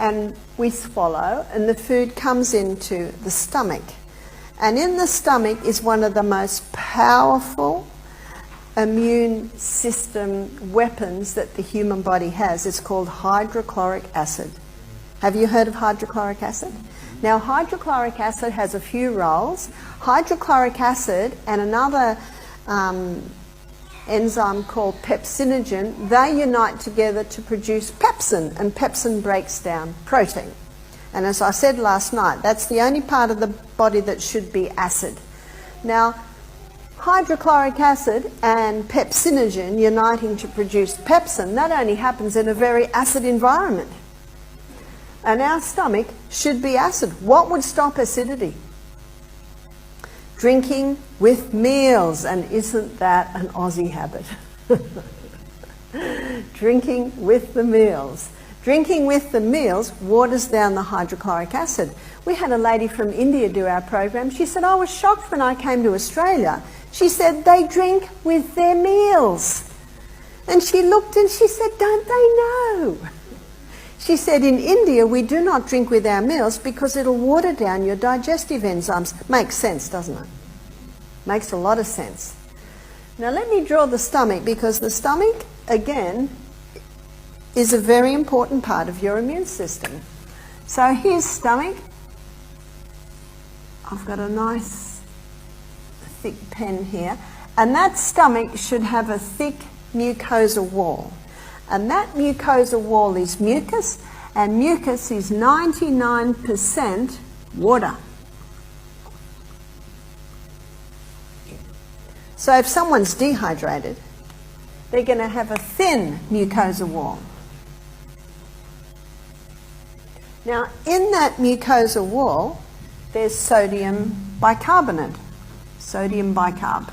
and we swallow, and the food comes into the stomach. And in the stomach is one of the most powerful immune system weapons that the human body has. It's called hydrochloric acid. Have you heard of hydrochloric acid? Now, hydrochloric acid has a few roles. Hydrochloric acid and another enzyme called pepsinogen, they unite together to produce pepsin, and pepsin breaks down protein. And as I said last night, that's the only part of the body that should be acid. Now, hydrochloric acid and pepsinogen uniting to produce pepsin, that only happens in a very acid environment. And our stomach should be acid. What would stop acidity? Drinking with meals, and isn't that an Aussie habit? Drinking with the meals. Drinking with the meals waters down the hydrochloric acid. We had a lady from India do our program. She said, I was shocked when I came to Australia. She said, they drink with their meals. And she looked and she said, don't they know? She said, in India, we do not drink with our meals because it'll water down your digestive enzymes. Makes sense, doesn't it? Makes a lot of sense. Now let me draw the stomach, because the stomach, again, is a very important part of your immune system. So here's stomach. I've got a nice thick pen here. And that stomach should have a thick mucosa wall. And that mucosa wall is mucus, and mucus is 99% water. So if someone's dehydrated, they're going to have a thin mucosa wall. Now, in that mucosa wall, there's sodium bicarbonate, sodium bicarb.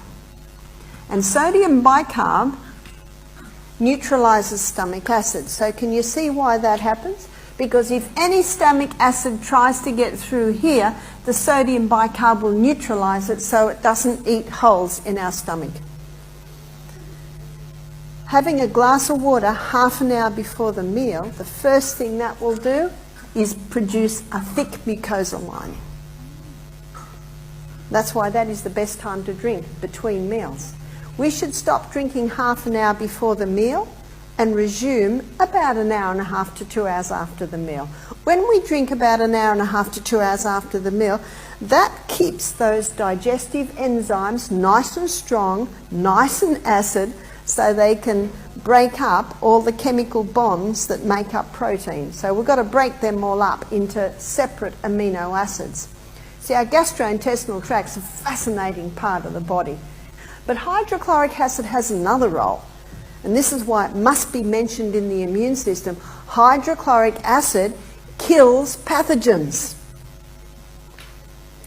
And sodium bicarb neutralizes stomach acid. So can you see why that happens? Because if any stomach acid tries to get through here, the sodium bicarb will neutralize it so it doesn't eat holes in our stomach. Having a glass of water half an hour before the meal, the first thing that will do is produce a thick mucosal lining. That's why that is the best time to drink, between meals. We should stop drinking half an hour before the meal and resume about an hour and a half to 2 hours after the meal. When we drink about an hour and a half to 2 hours after the meal, that keeps those digestive enzymes nice and strong, nice and acid, so they can break up all the chemical bonds that make up protein. So we've got to break them all up into separate amino acids. See, our gastrointestinal tract's a fascinating part of the body. But hydrochloric acid has another role, and this is why it must be mentioned in the immune system. Hydrochloric acid kills pathogens.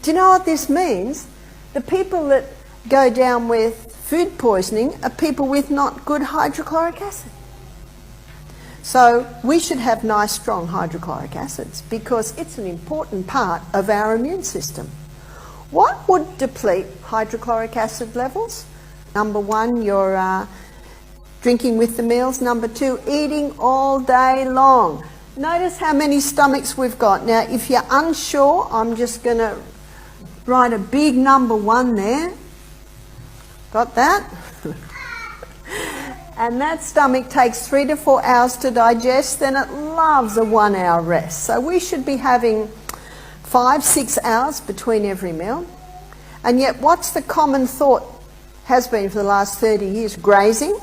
Do you know what this means? The people that go down with food poisoning are people with not good hydrochloric acid. So we should have nice, strong hydrochloric acids because it's an important part of our immune system. What would deplete hydrochloric acid levels? Number one, you're drinking with the meals. Number two, eating all day long. Notice how many stomachs we've got. Now, if you're unsure, I'm just going to write a big number 1 there. Got that? And that stomach takes 3 to 4 hours to digest, then it loves a 1 hour rest. So we should be having 5-6 hours between every meal. And yet what's the common thought has been for the last 30 years? Grazing.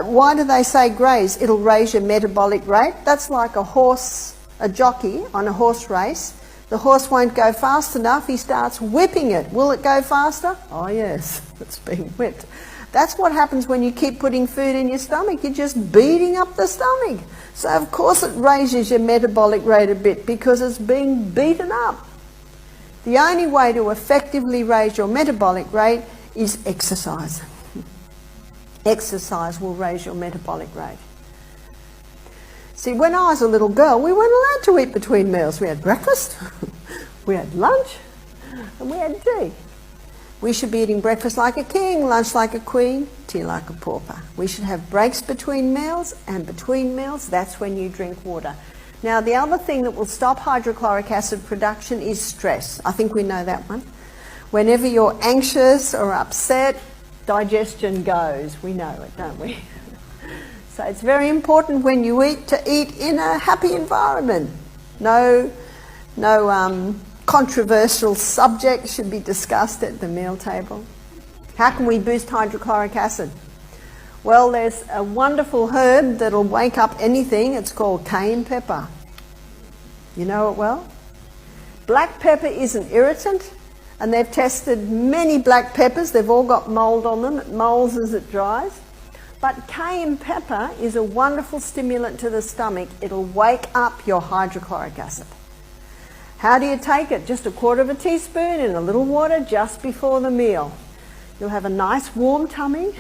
Why do they say graze? It'll raise your metabolic rate. That's like a horse, a jockey on a horse race. The horse won't go fast enough, he starts whipping it. Will it go faster? Oh yes, it's being whipped. That's what happens when you keep putting food in your stomach. You're just beating up the stomach. So of course it raises your metabolic rate a bit because it's being beaten up. The only way to effectively raise your metabolic rate is exercise. Exercise will raise your metabolic rate. See, when I was a little girl, we weren't allowed to eat between meals. We had breakfast, we had lunch, and we had tea. We should be eating breakfast like a king, lunch like a queen, tea like a pauper. We should have breaks between meals, and between meals, that's when you drink water. Now, the other thing that will stop hydrochloric acid production is stress. I think we know that one. Whenever you're anxious or upset, digestion goes. We know it, don't we? So it's very important when you eat to eat in a happy environment. No controversial subject should be discussed at the meal table. How can we boost hydrochloric acid? Well, there's a wonderful herb that'll wake up anything. It's called cayenne pepper. You know it well? Black pepper is an irritant, and they've tested many black peppers. They've all got mold on them. It molds as it dries. But cayenne pepper is a wonderful stimulant to the stomach. It'll wake up your hydrochloric acid. How do you take it? Just 1/4 teaspoon in a little water just before the meal. You'll have a nice warm tummy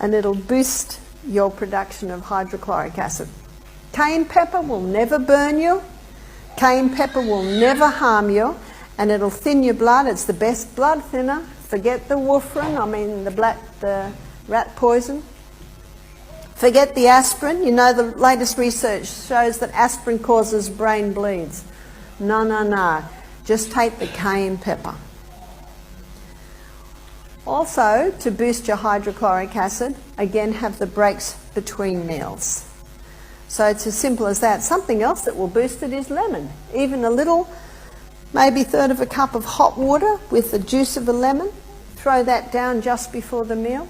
and it'll boost your production of hydrochloric acid. Cayenne pepper will never burn you. Cayenne pepper will never harm you, and it'll thin your blood. It's the best blood thinner. Forget the warfarin, the rat poison. Forget the aspirin. You know, the latest research shows that aspirin causes brain bleeds. No. Just take the cayenne pepper. Also, to boost your hydrochloric acid, again, have the breaks between meals. So it's as simple as that. Something else that will boost it is lemon. Even a little, maybe 1/3 of a cup of hot water with the juice of a lemon. Throw that down just before the meal,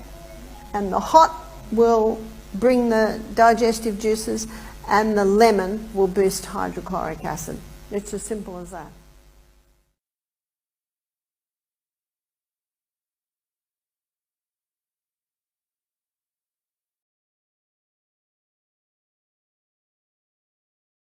and the hot will bring the digestive juices, and the lemon will boost hydrochloric acid. It's as simple as that.